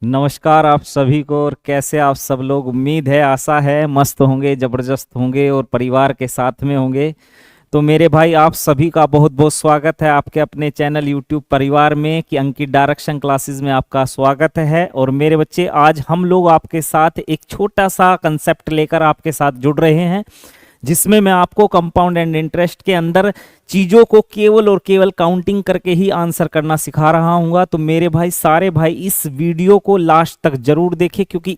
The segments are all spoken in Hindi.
नमस्कार आप सभी को। और कैसे आप सब लोग? उम्मीद है, आशा है मस्त होंगे, जबरदस्त होंगे और परिवार के साथ में होंगे। तो मेरे भाई, आप सभी का बहुत बहुत स्वागत है आपके अपने चैनल यूट्यूब परिवार में कि अंकित डायरेक्शन क्लासेस में आपका स्वागत है। और मेरे बच्चे, आज हम लोग आपके साथ एक छोटा सा कंसेप्ट लेकर आपके साथ जुड़ रहे हैं, जिसमें मैं आपको कंपाउंड एंड इंटरेस्ट के अंदर चीज़ों को केवल और केवल काउंटिंग करके ही आंसर करना सिखा रहा हूँगा। तो मेरे भाई, सारे भाई इस वीडियो को लास्ट तक जरूर देखें, क्योंकि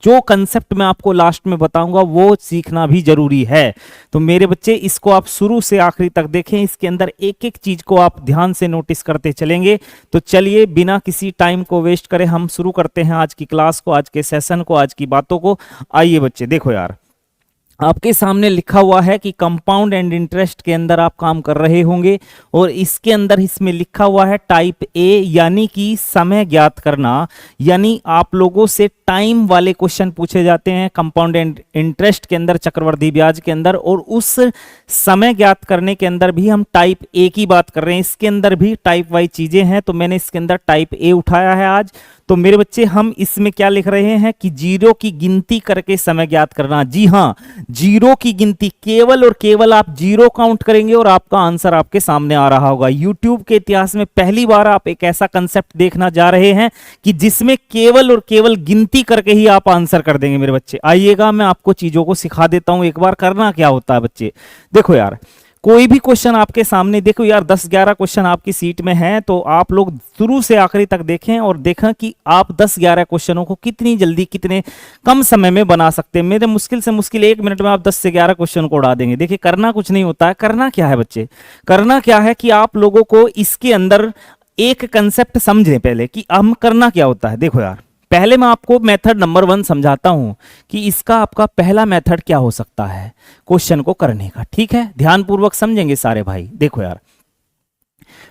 जो कंसेप्ट मैं आपको लास्ट में बताऊंगा वो सीखना भी जरूरी है। तो मेरे बच्चे, इसको आप शुरू से आखिरी तक देखें, इसके अंदर एक एक चीज को आप ध्यान से नोटिस करते चलेंगे। तो चलिए, बिना किसी टाइम को वेस्ट करे हम शुरू करते हैं आज की क्लास को, आज के सेशन को, आज की बातों को। आइए बच्चे, देखो यार, आपके सामने लिखा हुआ है कि कंपाउंड एंड इंटरेस्ट के अंदर आप काम कर रहे होंगे, और इसके अंदर इसमें लिखा हुआ है टाइप ए, यानी कि समय ज्ञात करना। यानी आप लोगों से टाइम वाले क्वेश्चन पूछे जाते हैं कंपाउंड एंड इंटरेस्ट के अंदर, चक्रवृद्धि ब्याज के अंदर, और उस समय ज्ञात करने के अंदर भी हम टाइप ए की बात कर रहे हैं। इसके अंदर भी टाइप वाइज चीजें हैं, तो मैंने इसके अंदर टाइप ए उठाया है आज। तो मेरे बच्चे, हम इसमें क्या लिख रहे हैं कि जीरो की गिनती करके समय ज्ञात करना। जी हां, जीरो की गिनती, केवल और केवल आप जीरो काउंट करेंगे और आपका आंसर आपके सामने आ रहा होगा। यूट्यूब के इतिहास में पहली बार आप एक ऐसा कंसेप्ट देखना जा रहे हैं कि जिसमें केवल और केवल गिनती करके ही आप आंसर कर देंगे। मेरे बच्चे आइएगा, मैं आपको चीजों को सिखा देता हूं। एक बार करना क्या होता है बच्चे, देखो यार, कोई भी क्वेश्चन आपके सामने, देखो यार 10-11 क्वेश्चन आपकी सीट में हैं, तो आप लोग शुरू से आखिरी तक देखें और देखें कि आप 10-11 क्वेश्चनों को कितनी जल्दी, कितने कम समय में बना सकते हैं। मेरे मुश्किल से मुश्किल 1 मिनट में आप 10 से 11 क्वेश्चन को उड़ा देंगे। देखिए, करना कुछ नहीं होता है। करना क्या है बच्चे, करना क्या है कि आप लोगों को इसके अंदर एक कंसेप्ट समझें पहले कि हम करना क्या होता है। देखो यार, पहले मैं आपको मेथड नंबर 1 समझाता हूं कि इसका आपका पहला मेथड क्या हो सकता है क्वेश्चन को करने का। ठीक है, ध्यानपूर्वक समझेंगे सारे भाई। देखो यार,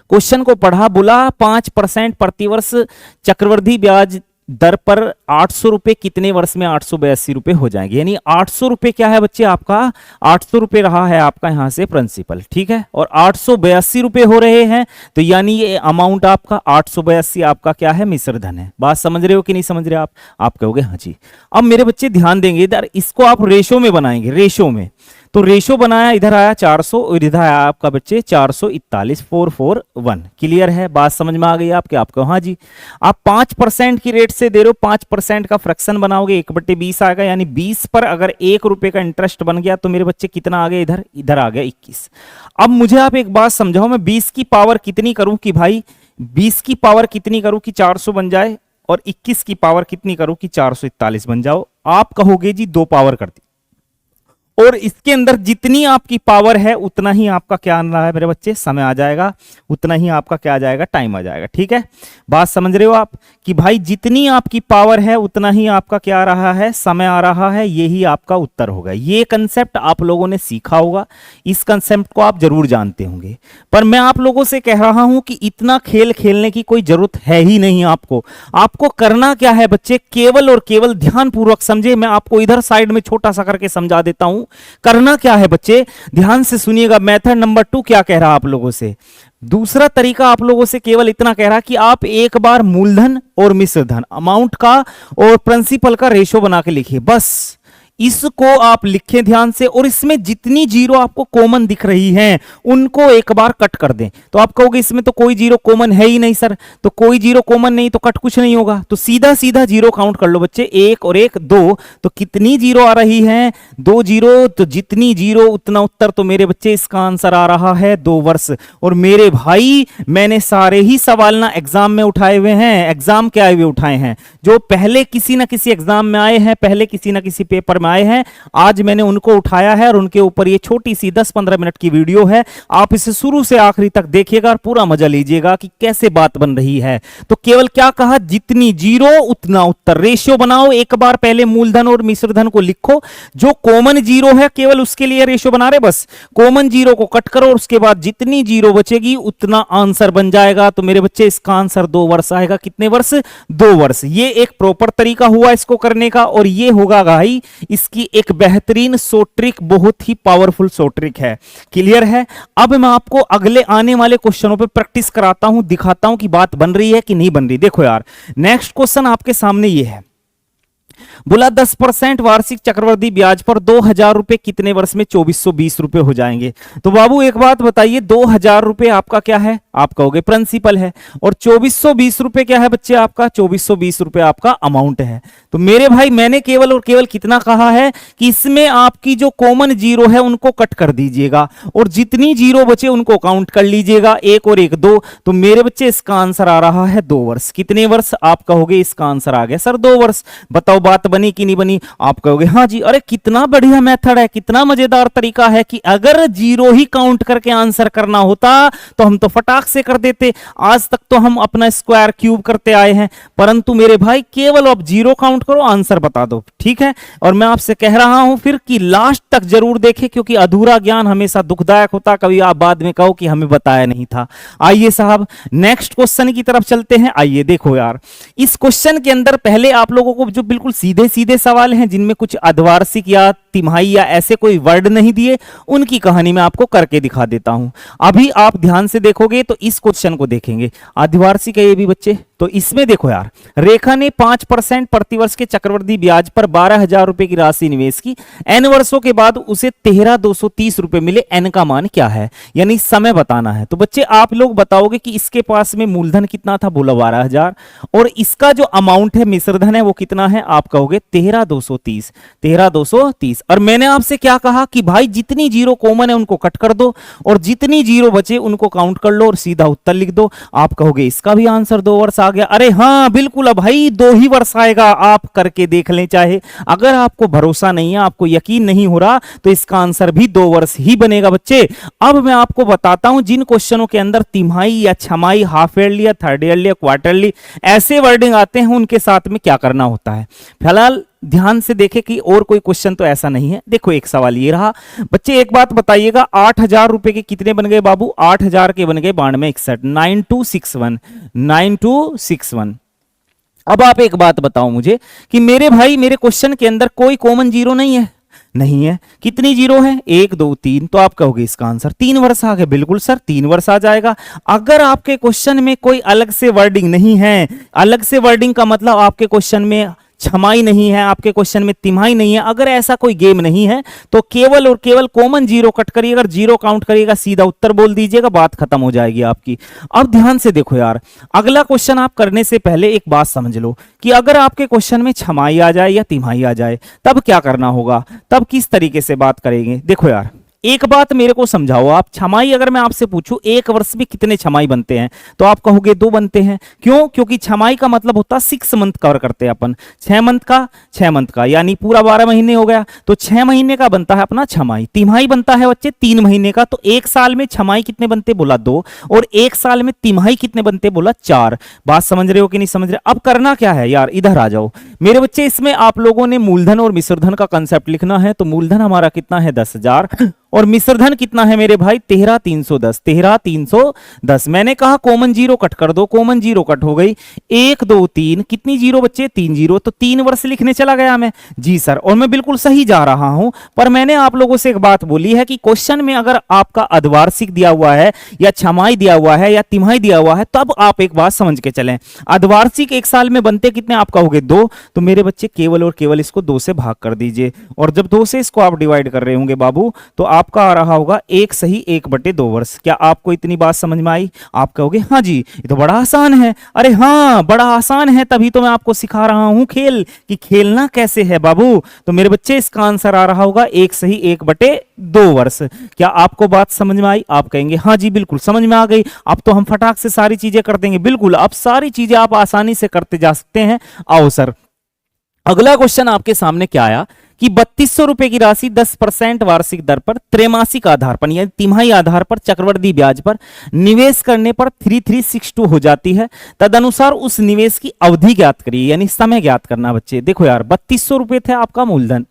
क्वेश्चन को पढ़ा, बोला 5% प्रतिवर्ष चक्रवृद्धि ब्याज दर पर 800 रुपए कितने वर्ष में 882 रुपए हो जाएंगे। यानी 800 रुपए क्या है बच्चे, आपका 800 रुपए रहा है आपका यहां से प्रिंसिपल, ठीक है, और 882 रुपए हो रहे हैं, तो यानी ये अमाउंट आपका 882 आपका क्या है, मिश्र धन है। बात समझ रहे हो कि नहीं समझ रहे आप कहोगे हाँ जी। अब मेरे बच्चे ध्यान देंगे, इधर इसको आप रेशो में बनाएंगे, रेशो में। तो रेशो बनाया, इधर आया 400 और इधर आया आपका बच्चे 441, 441। क्लियर है, बात समझ में आ गई आपके? आपको हाँ जी। आप 5% की रेट से दे रहे हो, 5% का फ्रैक्शन बनाओगे, 1/20 आएगा, यानी 20 पर अगर 1 रुपए का इंटरेस्ट बन गया तो मेरे बच्चे कितना आ गया, इधर इधर आ गया 21। अब मुझे आप एक बात समझाओ, मैं 20 की पावर कितनी करूं कि भाई, 20 की पावर कितनी करूं कि 400 बन जाए, और 21 की पावर कितनी करूं कि 441 बन जाओ। आप कहोगे जी 2 पावर कर दी, और इसके अंदर जितनी आपकी पावर है उतना ही आपका क्या आना है मेरे बच्चे, समय आ जाएगा, उतना ही आपका क्या आ जाएगा, टाइम आ जाएगा। ठीक है, बात समझ रहे हो आप कि भाई जितनी आपकी पावर है उतना ही आपका क्या आ रहा है, समय आ रहा है। यही आपका उत्तर होगा। ये कंसेप्ट आप लोगों ने सीखा होगा, इस कंसेप्ट को आप जरूर जानते होंगे, पर मैं आप लोगों से कह रहा हूं कि इतना खेल खेलने की कोई जरूरत है ही नहीं। आपको करना क्या है बच्चे, केवल और केवल ध्यानपूर्वक समझे। मैं आपको इधर साइड में छोटा सा करके समझा देता हूं। करना क्या है बच्चे, ध्यान से सुनिएगा। मेथड नंबर 2 क्या कह रहा आप लोगों से, दूसरा तरीका आप लोगों से केवल इतना कह रहा कि आप एक बार मूलधन और मिश्र धन, अमाउंट का और प्रिंसिपल का रेशो बना के लिखिए, बस इसको आप लिखें ध्यान से। और इसमें जितनी जीरो आपको कॉमन दिख रही हैं उनको एक बार कट कर दें। तो आप कहोगे इसमें तो कोई जीरो कॉमन है ही नहीं सर, तो कोई जीरो कॉमन नहीं तो कट कुछ नहीं होगा, तो सीधा सीधा जीरो काउंट कर लो बच्चे, 1 और 1 2। तो कितनी जीरो आ रही हैं, 2 जीरो, तो जितनी जीरो उतना उत्तर। तो मेरे बच्चे इसका आंसर आ रहा है 2 वर्ष। और मेरे भाई, मैंने सारे ही सवाल ना एग्जाम में उठाए हुए हैं, एग्जाम के आए हुए उठाए हैं, जो पहले किसी ना किसी एग्जाम में आए हैं, पहले किसी ना किसी पेपर आए हैं, आज मैंने उनको उठाया है और उनके ऊपर ये छोटी सी 10-15 मिनट की वीडियो है। आप इसे शुरू से आखिरी तक देखिएगा और पूरा मजा लीजिएगा कि कैसे बात बन रही है। तो केवल क्या कहा, जितनी जीरो उतना उत्तर। रेशियो बनाओ, एक बार पहले मूलधन और मिश्र धन को लिखो, जो कॉमन जीरो है केवल उसके लिए रेशियो बना रहे, बस कॉमन जीरो को कट करो और उसके बाद जितनी जीरो बचेगी उतना आंसर बन जाएगा। तो मेरे बच्चे इसका आंसर 2 वर्ष आएगा। कितने वर्ष, 2 वर्ष। ये एक प्रॉपर तरीका हुआ इसको करने का, और ये होगा भाई इसकी एक बेहतरीन शो ट्रिक, बहुत ही पावरफुल शो ट्रिक है। क्लियर है? अब मैं आपको अगले आने वाले क्वेश्चनों पे प्रैक्टिस कराता हूं, दिखाता हूं कि बात बन रही है कि नहीं बन रही। देखो यार, नेक्स्ट क्वेश्चन आपके सामने ये है, बोला 10% वार्षिक चक्रवृद्धि ब्याज पर 2000 रुपए कितने वर्ष में 2420 रुपए हो जाएंगे। तो बाबू एक बात बताइए, 2000 रुपए आपका क्या है? आप कहोगे प्रिंसिपल है, और 2420 रुपए क्या है बच्चे? आपका 2420 रुपए आपका अमाउंट है। तो मेरे भाई मैंने केवल और केवल कितना कहा है कि इसमें आपकी जो कॉमन जीरो है उनको कट कर दीजिएगा, और जितनी जीरो बचे उनको काउंट कर लीजिएगा, एक और एक दो। तो मेरे बच्चे इसका आंसर आ रहा है 2 वर्ष। कितने वर्ष? आप कहोगे इसका आंसर आ गया सर 2 वर्ष। बताओ बात बनी कि नहीं बनी? आप कहोगे हाँ जी। अरे कितना बढ़िया मेथड है, कितना मजेदार तरीका है कि अगर जीरो ही काउंट करके आंसर करना होता तो हम तो फटाक से कर देते। आज तक तो हम अपना स्क्वायर क्यूब करते आए हैं, परंतु मेरे भाई केवल अब जीरो काउंट करो, आंसर बता दो। ठीक है? और मैं आपसे कह रहा हूं फिर कि लास्ट तक जरूर देखें, क्योंकि अधूरा ज्ञान हमेशा दुखदायक होता, कभी आप बाद में कहो कि हमें बताया नहीं था। आइए साहब नेक्स्ट क्वेश्चन की तरफ चलते हैं। आइए देखो यार, इस क्वेश्चन के अंदर पहले आप लोगों को जो बिल्कुल सीधे सीधे सवाल हैं, जिनमें कुछ अर्धवार्षिक या तिमाही या ऐसे कोई वर्ड नहीं दिए, उनकी कहानी मैं आपको करके दिखा देता हूं। अभी आप ध्यान से देखोगे तो इस क्वेश्चन को देखेंगे, अर्धवार्षिक है ये भी बच्चे। तो इसमें देखो यार, रेखा ने 5% प्रतिवर्ष के चक्रवृद्धि ब्याज पर 12,000 रुपए की राशि निवेश की। n वर्षों के बाद उसे 13,230 रुपए मिले। n का मान क्या है? यानी समय बताना है। तो बच्चे आप लोग बताओगे कि इसके पास में मूलधन कितना था? बोला 12,000, और इसका जो अमाउंट है, मिश्रधन है, वो कितना है? आप कहोगे 13,230। 13,230। और मैंने आपसे क्या कहा कि भाई जितनी जीरो कॉमन है उनको कट कर दो, और जितनी जीरो बचे उनको काउंट कर लो और सीधा उत्तर लिख दो। आप कहोगे इसका भी आंसर 2 वर्ष आ गया। अरे हाँ बिल्कुल, अब भाई 2 ही वर्ष आएगा, आप करके देख लें चाहे। अगर आपको भरोसा नहीं है, आपको यकीन नहीं हो रहा, तो इसका आंसर भी 2 वर्ष ही बनेगा बच्चे। अब मैं आपको बताता हूं जिन क्वेश्चनों के अंदर तिमाही या छमाही, हाफ ईयरली या थर्ड ईयरली या क्वार्टरली ऐसे वर्डिंग आते हैं, उनके साथ में क्या करना होता है। फिलहाल ध्यान से देखें कि और कोई क्वेश्चन तो ऐसा नहीं है। देखो एक सवाल ये रहा बच्चे, एक बात बताइएगा, 8,000 रुपए के कितने बन गए बाबू? 8,000 के बन गए 9261, 9261, 9261। अब आप एक बात बताओ मुझे कि मेरे भाई मेरे क्वेश्चन के अंदर कोई कॉमन जीरो नहीं है? नहीं है। कितनी जीरो है? 1 2 3। तो आप कहोगे इसका आंसर 3 वर्ष आ गया। बिल्कुल सर 3 वर्ष आ जाएगा। अगर आपके क्वेश्चन में कोई अलग से वर्डिंग नहीं है, अलग से वर्डिंग का मतलब आपके क्वेश्चन में छमाई नहीं है, आपके क्वेश्चन में तिमाही नहीं है, अगर ऐसा कोई गेम नहीं है, तो केवल और केवल कॉमन जीरो कट करिएगा, अगर जीरो काउंट करिएगा, सीधा उत्तर बोल दीजिएगा, बात खत्म हो जाएगी आपकी। अब ध्यान से देखो यार, अगला क्वेश्चन आप करने से पहले एक बात समझ लो कि अगर आपके क्वेश्चन में छमाई आ जाए या तिमाही आ जाए, तब क्या करना होगा, तब किस तरीके से बात करेंगे। देखो यार एक बात मेरे को समझाओ, आप छमाई अगर मैं आपसे पूछूं 1 वर्ष में कितने छमाई बनते हैं, तो आप कहोगे 2 बनते हैं। क्यों? क्योंकि छमाई का मतलब होता है 6 मंथ कवर करते हैं अपन, 6 मंथ का यानी पूरा 12 महीने हो गया, तो 6 महीने का बनता है अपना छमाई। तिमाही बनता है बच्चे 3 महीने का। तो 1 साल में छमाई कितने बनते? बोला 2, और 1 साल में तिमाही कितने बनते? बोला 4। बात समझ रहे हो कि नहीं समझ रहे? अब करना क्या है यार, इधर आ जाओ मेरे बच्चे। इसमें आप लोगों ने मूलधन और मिश्रधन का कंसेप्ट लिखना है। तो मूलधन हमारा कितना है? 10,000, और मिश्रधन कितना है मेरे भाई? 13,310, 13,310। मैंने कहा कॉमन जीरो कट कर दो, कॉमन जीरो कट हो गई, 1 2 3। कितनी जीरो बच्चे? 3 जीरो। तो 3 वर्ष लिखने चला गया मैं। जी सर, और मैं बिल्कुल सही जा रहा हूं। पर मैंने आप लोगों से एक बात बोली है कि क्वेश्चन में अगर आपका अर्धवार्षिक दिया हुआ है या छमाही दिया हुआ है या तिमाही दिया हुआ है, तब आप एक बात समझ के चलें। अर्धवार्षिक 1 साल में बनते कितने? आप कहोगे 2। तो मेरे बच्चे केवल और केवल इसको 2 से भाग कर दीजिए, और जब 2 से इसको आप डिवाइड कर रहे होंगे बाबू, तो आपका आ रहा होगा 1 सही 1/2 वर्ष। क्या आपको इतनी बात समझ में आई? आप कहोगे हाँ जी ये तो बड़ा आसान है। अरे हाँ बड़ा आसान है, तभी तो मैं आपको सिखा रहा हूं खेल, कि खेलना कैसे है बाबू। तो मेरे बच्चे इसका आंसर आ रहा होगा 1 सही 1/2 वर्ष। क्या आपको बात समझ में आई? आप कहेंगे हाँ जी बिल्कुल समझ में आ गई, अब तो हम फटाक से सारी चीजें कर देंगे। बिल्कुल, अब सारी चीजें आप आसानी से करते जा सकते हैं। आओ सर, अगला क्वेश्चन आपके सामने क्या आया कि 3200 रुपए की राशि 10% वार्षिक दर पर त्रैमासिक आधार पर यानी तिमाही आधार पर चक्रवृद्धि ब्याज पर निवेश करने पर 3362 हो जाती है। तदनुसार उस निवेश की अवधि ज्ञात करिए, यानी समय ज्ञात करना बच्चे। देखो यार 3200 रुपए थे आपका मूलधन,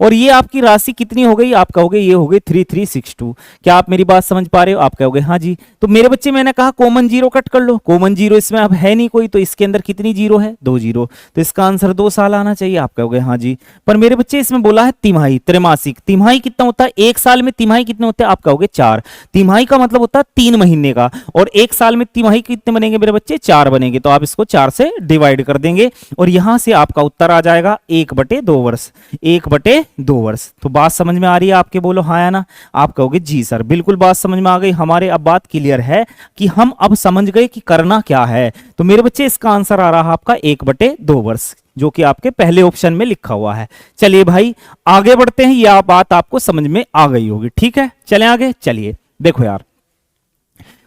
और ये आपकी राशि कितनी हो गई, आप कहोगे ये हो गई 3362। क्या आप मेरी बात समझ पा रहे हो, आप कहोगे हाँ जी। तो मेरे बच्चे मैंने कहा कॉमन जीरो कट कर लो, कॉमन जीरो इसमें अब है नहीं कोई, तो इसके अंदर कितनी जीरो है, 2 जीरो, तो इसका आंसर 2 साल आना चाहिए, आप कहोगे हाँ जी। पर मेरे बच्चे इसमें बोला है तिमाही, त्रैमासिक, तिमाही कितना होता है, एक साल में तिमाही कितने होते हैं, आप कहोगे 4। तिमाही का मतलब होता है 3 महीने का, और एक साल में तिमाही कितने बनेंगे मेरे बच्चे, 4 बनेंगे, तो आप इसको 4 से डिवाइड कर देंगे और यहां से आपका उत्तर आ जाएगा 1/2 वर्ष, 1/2 वर्ष। तो बात समझ में आ रही है आपके, बोलो हाँ या ना, आप कहोगे जी सर, बिल्कुल बात समझ में आ गई हमारे, अब बात क्लियर है कि हम अब समझ गए कि करना क्या है। तो मेरे बच्चे इसका आंसर आ रहा आपका 1/2 वर्ष, जो कि आपके पहले ऑप्शन में लिखा हुआ है। चलिए भाई आगे बढ़ते हैं, यह बात आपको समझ में आ गई होगी, ठीक है, चलें आगे। चलिए देखो यार,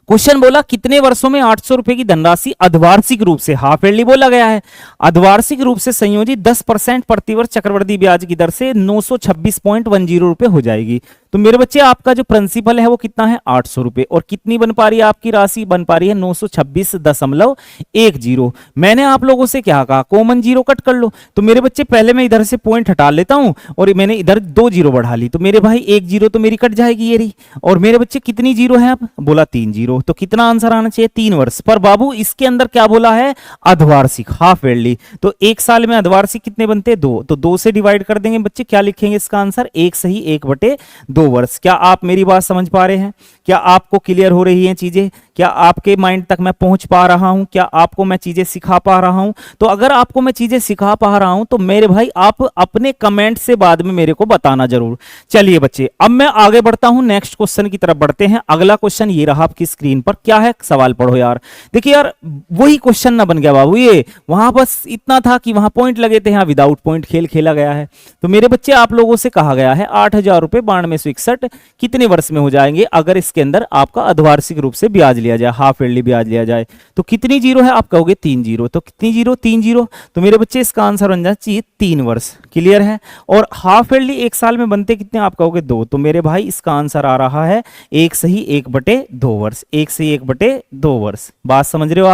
क्वेश्चन बोला कितने वर्षों में 800 रुपए की धनराशि अर्धवार्षिक रूप से, हाफ ईयरली बोला गया है, अर्धवार्षिक रूप से संयोजित 10% प्रतिवर्ष चक्रवृद्धि ब्याज की दर से 926.10 रुपए हो जाएगी। तो मेरे बच्चे आपका जो प्रिंसिपल है वो कितना है, 800 रुपए, और कितनी बन पा रही है आपकी राशि, बन पा रही है 926.10। मैंने आप लोगों से क्या कहा, कॉमन जीरो कट कर लो। तो मेरे बच्चे पहले मैं इधर से पॉइंट हटा लेता हूं और मैंने इधर 2 जीरो बढ़ा ली, तो मेरे भाई 1 जीरो तो मेरी कट जाएगी ये रही। और मेरे बच्चे कितनी जीरो है, अब बोला 3 जीरो, तो कितना आंसर आना चाहिए, 3 वर्ष। पर बाबू इसके अंदर क्या बोला है, अर्धवार्षिक, हाफ ईयरली, तो एक साल में अर्धवार्षिक कितने बनते हैं, 2, तो 2 से डिवाइड कर देंगे बच्चे, क्या लिखेंगे इसका आंसर, 1 सही 1/2 वर्ष। क्या आप मेरी बात समझ पा रहे हैं, क्या आपको क्लियर हो रही हैं चीजें, क्या आपके माइंड तक मैं पहुंच पा रहा हूं, क्या आपको मैं चीजें सिखा पा रहा हूं। तो अगर आपको मैं चीजें सिखा पा रहा हूं तो मेरे भाई आप अपने कमेंट से बाद में मेरे को बताना जरूर। चलिए बच्चे अब मैं आगे बढ़ता हूं, नेक्स्ट क्वेश्चन की तरफ बढ़ते हैं। अगला क्वेश्चन ये रहा आपकी स्क्रीन पर, क्या है सवाल पढ़ो यार। देखिए यार वही क्वेश्चन ना बन गया बाबू, ये वहां बस इतना था कि वहां पॉइंट लगे थे, यहां विदाउट पॉइंट खेल खेला गया है। तो मेरे बच्चे आप लोगों से कहा गया है 8,000 रुपए 9261 कितने वर्ष में हो जाएंगे अगर इसके अंदर आपका अर्धवार्षिक रूप से ब्याज लिया जाए, हाफ ईयरली ब्याज लिया जाए। तो कितनी जीरो है, आप कहोगे 3 जीरो, तो कितनी जीरो, 3 जीरो, तो मेरे बच्चे इसका आंसर बन जाना चाहिए 3 वर्ष, क्लियर है। और हाफ ईयरली एक साल में बनते कितने, आप कहोगे 2, तो मेरे भाई इसका आंसर आ रहा है 1 सही 1/2 वर्ष, 1 सही 1/2 वर्ष। बात समझ रहे हो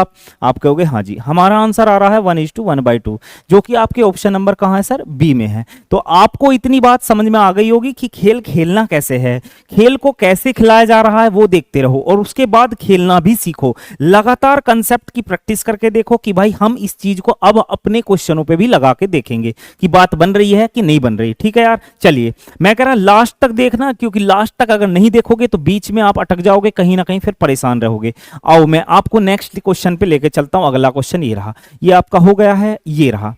आप कहोगे हाँ जी। हमारा आंसर आ रहा है 1:1/2, जो कि आपके ऑप्शन नंबर कहां है सर, बी में है। तो आपको इतनी बात समझ में आ गई होगी कि खेल खेलना कैसे है, खेल को कैसे खिलाया जा रहा है वो देखते रहो, और उसके बाद खेलना भी सीखो। लगातार कंसेप्ट की प्रैक्टिस करके देखो कि भाई हम इस चीज को अब अपने क्वेश्चनों पे भी लगा के देखेंगे कि बात बन रही है कि नहीं बन रही, ठीक है यार। चलिए मैं कह रहा लास्ट तक देखना, क्योंकि लास्ट तक अगर नहीं देखोगे तो बीच में आप अटक जाओगे, कहीं ना कहीं फिर परेशान रहोगे। आओ मैं आपको नेक्स्ट क्वेश्चन पे लेके चलता हूं। अगला क्वेश्चन ये रहा, ये आपका हो गया है, ये रहा।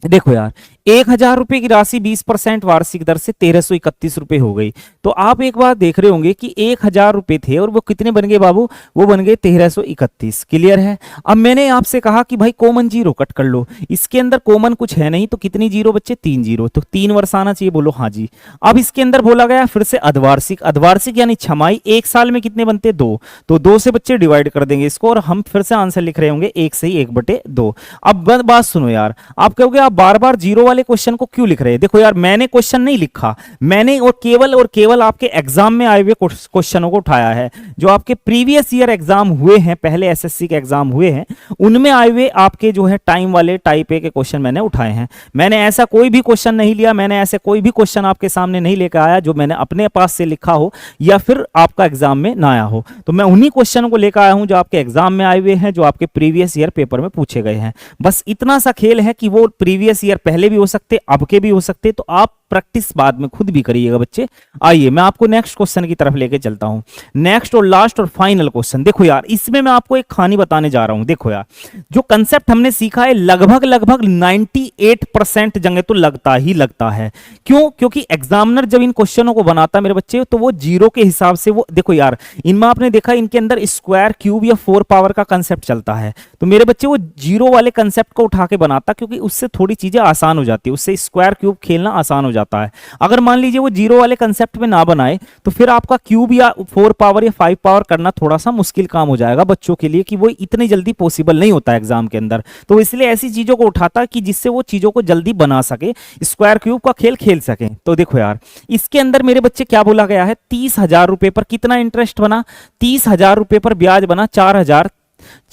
देखो यार 1,000 रुपए की राशि 20% वार्षिक दर से 1,331 रुपए हो गई। तो आप एक बात देख रहे होंगे कि 1,000 रुपए थे और वो कितने बन गए बाबू, वो बन गए 1,331, क्लियर है। अब मैंने आपसे कहा कि भाई कॉमन जीरो कट कर लो, इसके अंदर कॉमन कुछ है नहीं, तो कितनी जीरो बच्चे, 3 जीरो, तो 3 वर्ष आना चाहिए, बोलो हाँ जी। अब इसके अंदर बोला गया फिर से अर्धवार्षिक, अर्धवार्षिक यानी छमाही, एक साल में कितने बनते, 2, तो 2 से बच्चे डिवाइड कर देंगे इसको, और हम फिर से आंसर लिख रहे होंगे 1 सही 1/2। अब बात सुनो यार, आप कहोगे आप बार बार जीरो वाले क्वेश्चन को क्यों लिख रहे हैं। देखो यार मैंने क्वेश्चन नहीं लिखा, मैंने और केवल आपके एग्जाम में आए हुए क्वेश्चनों को उठाया है, जो आपके प्रीवियस ईयर एग्जाम हुए हैं, पहले एसएससी के एग्जाम हुए हैं, उनमें आए हुए आपके जो है टाइम वाले टाइप ए के क्वेश्चन मैंने उठाए हैं। मैंने ऐसा कोई भी क्वेश्चन नहीं लिया, मैंने ऐसे कोई भी क्वेश्चन आपके सामने नहीं लेकर आया जो मैंने अपने पास से लिखा हो या फिर आपका एग्जाम में ना आया हो। तो मैं उन्हीं क्वेश्चन को लेकर आया हूं जो आपके एग्जाम में आए हुए हैं, जो आपके प्रीवियस ईयर पेपर में पूछे गए हैं। बस इतना सा खेल है कि वो प्रीवियस ईयर पहले भी हो सकते, अब के भी हो सकते, तो आप प्रैक्टिस बाद में खुद भी करिएगा बच्चे। आइए मैं आपको नेक्स्ट क्वेश्चन की तरफ लेके चलता हूं। नेक्स्ट और लास्ट और फाइनल क्वेश्चन, देखो यार इसमें मैं आपको एक कहानी बताने जा रहा हूं। देखो यार जो कंसेप्ट हमने सीखा है लगभग 98% जगह तो लगता है। क्यों, क्योंकि एग्जामिनर जब इन क्वेश्चनों को बनाता है मेरे बच्चे, तो वो जीरो के हिसाब से वो, देखो यार इनमें आपने देखा इनके अंदर स्क्वायर, क्यूब या 4 पावर का कंसेप्ट चलता है, तो मेरे बच्चे वो जीरो वाले कंसेप्ट को उठा के बनाता, क्योंकि उससे थोड़ी चीजें आसान हो जाती है, उससे स्क्वायर क्यूब खेलना आसान हो जाता है। अगर मान लीजिए वो जीरो वाले कंसेप्ट में ना बनाए तो फिर आपका क्यूब या 4 पावर या 5 पावर करना थोड़ा सा मुश्किल काम हो जाएगा बच्चों के लिए, कि वो इतनी जल्दी पॉसिबल नहीं होता एग्जाम के अंदर। तो इसलिए ऐसी चीजों को उठाता कि जिससे वो चीजों को जल्दी बना सके, स्क्वायर क्यूब का खेल खेल सके। तो देखो यार इसके अंदर मेरे बच्चे क्या बोला गया है, 30,000 रुपए पर कितना इंटरेस्ट बना, 30,000 रुपए पर ब्याज बना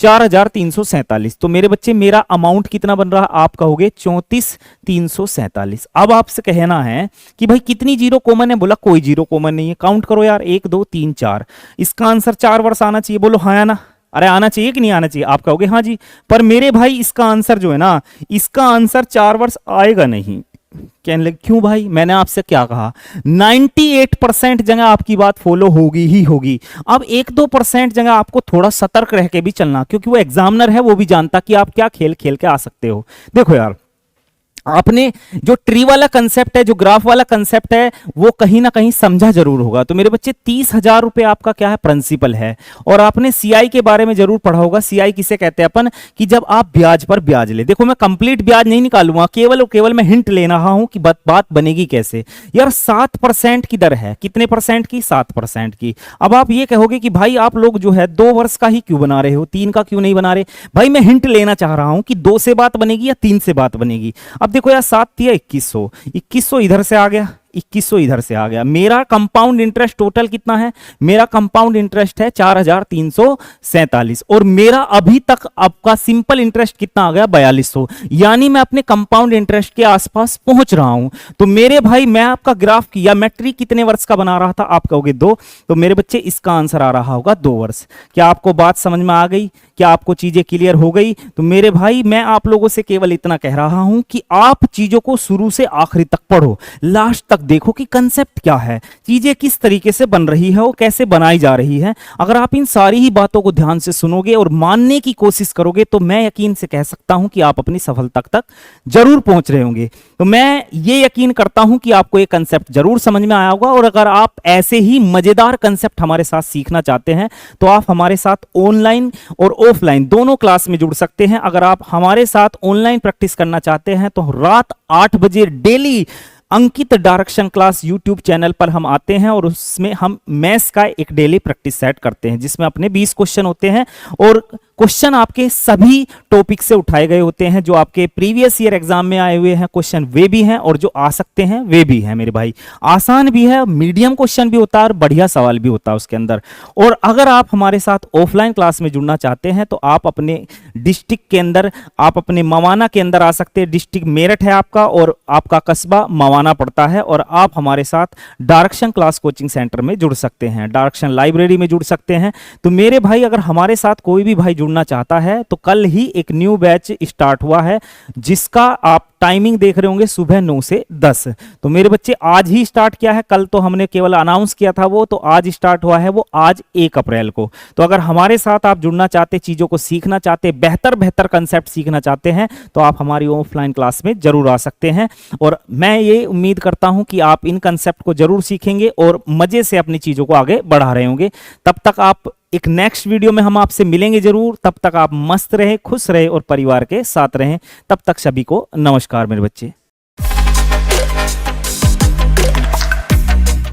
4347। तो मेरे बच्चे मेरा अमाउंट कितना बन रहा है, आप कहोगे 34347। अब आपसे कहना है कि भाई कितनी जीरो कॉमन है, बोला कोई जीरो कॉमन नहीं है। काउंट करो यार, 1 2 3 4। इसका आंसर 4 वर्ष आना चाहिए, बोलो हाँ या ना। अरे आना चाहिए कि नहीं आना चाहिए, आप कहोगे हाँ जी। पर मेरे भाई इसका आंसर जो है ना, इसका आंसर 4 वर्ष आएगा नहीं। कहने लगे क्यों भाई, मैंने आपसे क्या कहा, 98% जगह आपकी बात फॉलो होगी ही होगी। अब 1-2% जगह आपको थोड़ा सतर्क रह के भी चलना, क्योंकि वो एग्जामिनर है, वो भी जानता कि आप क्या खेल खेल के आ सकते हो। देखो यार, आपने जो ट्री वाला कंसेप्ट है, जो ग्राफ वाला कंसेप्ट है, वो कहीं ना कहीं समझा जरूर होगा। तो मेरे बच्चे 30,000 रुपए आपका क्या है, प्रिंसिपल है। और आपने सीआई के बारे में जरूर पढ़ा होगा। सीआई किसे कहते हैं अपन, कि जब आप ब्याज पर ब्याज ले। देखो मैं कंप्लीट ब्याज नहीं निकालूंगा, केवल और केवल मैं हिंट ले रहा हूं कि बात बनेगी कैसे। यार 7% की दर है, कितने परसेंट की, 7% की। अब आप ये कहोगे कि भाई आप लोग जो है 2 वर्ष का ही क्यों बना रहे हो, 3 का क्यों नहीं बना रहे। भाई मैं हिंट लेना चाह रहा हूं कि 2 से बात बनेगी या 3 से बात बनेगी। अब देखो यार, 7 दिया 2100, 2100 इधर से आ गया, 2100 इधर से आ गया। मेरा कंपाउंड इंटरेस्ट टोटल कितना है, मेरा कंपाउंड इंटरेस्ट है 4347। और मेरा अभी तक आपका सिंपल इंटरेस्ट कितना आ गया, 4200। यानी मैं अपने कंपाउंड इंटरेस्ट के आसपास पहुंच रहा हूं। तो मेरे भाई मैं आपका ग्राफ किया, मैं ट्री कितने वर्ष का बना रहा था, आप कहोगे 2। तो मेरे बच्चे इसका आंसर आ रहा होगा 2 वर्ष। क्या आपको बात समझ में आ गई, क्या आपको चीजें क्लियर हो गई। तो मेरे भाई मैं आप लोगों से केवल इतना कह रहा हूं कि आप चीजों को शुरू से आखिरी तक पढ़ो, लास्ट तक देखो कि कंसेप्ट क्या है, चीजें किस तरीके से बन रही है और कैसे बनाई जा रही है। अगर आप इन सारी ही बातों को ध्यान से सुनोगे और मानने की कोशिश करोगे, तो मैं यकीन से कह सकता हूं कि आप अपनी सफलता तक जरूर पहुंच रहे होंगे। तो मैं ये यकीन करता हूं कि आपको ये कंसेप्ट जरूर समझ में आया होगा। और अगर आप ऐसे ही मजेदार कंसेप्ट हमारे साथ सीखना चाहते हैं, तो आप हमारे साथ ऑनलाइन और ऑफलाइन दोनों क्लास में जुड़ सकते हैं। अगर आप हमारे साथ ऑनलाइन प्रैक्टिस करना चाहते हैं, तो रात 8 बजे डेली अंकित डायरेक्शन क्लास यूट्यूब चैनल पर हम आते हैं, और उसमें हम मैथ्स का एक डेली प्रैक्टिस सेट करते हैं, जिसमें अपने 20 क्वेश्चन होते हैं। और क्वेश्चन आपके सभी टॉपिक से उठाए गए होते हैं, जो आपके प्रीवियस ईयर एग्जाम में आए हुए हैं क्वेश्चन वे भी हैं, और जो आ सकते हैं वे भी हैं मेरे भाई। आसान भी है, मीडियम क्वेश्चन भी होता है, और बढ़िया सवाल भी होता है उसके अंदर। और अगर आप हमारे साथ ऑफलाइन क्लास में जुड़ना चाहते हैं, तो आप अपने डिस्ट्रिक्ट के अंदर, आप अपने मवाना के अंदर आ सकते हैं। डिस्ट्रिक्ट मेरठ है आपका, और आपका कस्बा मवाना पड़ता है। और आप हमारे साथ डायरेक्शन क्लास कोचिंग सेंटर में जुड़ सकते हैं, डायरेक्शन लाइब्रेरी में जुड़ सकते हैं। तो मेरे भाई अगर हमारे साथ कोई भी भाई जुड़ना चाहता है, तो कल ही एक न्यू बैच स्टार्ट हुआ है, जिसका आप टाइमिंग देख रहे होंगे सुबह 9 से 10। तो मेरे बच्चे आज ही स्टार्ट किया है, कल तो हमने केवल अनाउंस किया था वो, तो आज स्टार्ट हुआ है वो, आज 1 अप्रैल को। तो अगर हमारे साथ आप जुड़ना चाहते, चीजों को सीखना चाहते, बेहतर कंसेप्ट सीखना चाहते हैं, तो आप हमारी ऑफलाइन क्लास में जरूर आ सकते हैं। और मैं ये उम्मीद करता हूं कि आप इन कंसेप्ट को जरूर सीखेंगे और मजे से अपनी चीजों को आगे बढ़ा रहे होंगे। तब तक आप एक नेक्स्ट वीडियो में हम आपसे मिलेंगे जरूर। तब तक आप मस्त रहे, खुश रहे और परिवार के साथ रहें। तब तक सभी को नमस्कार मेरे बच्चे।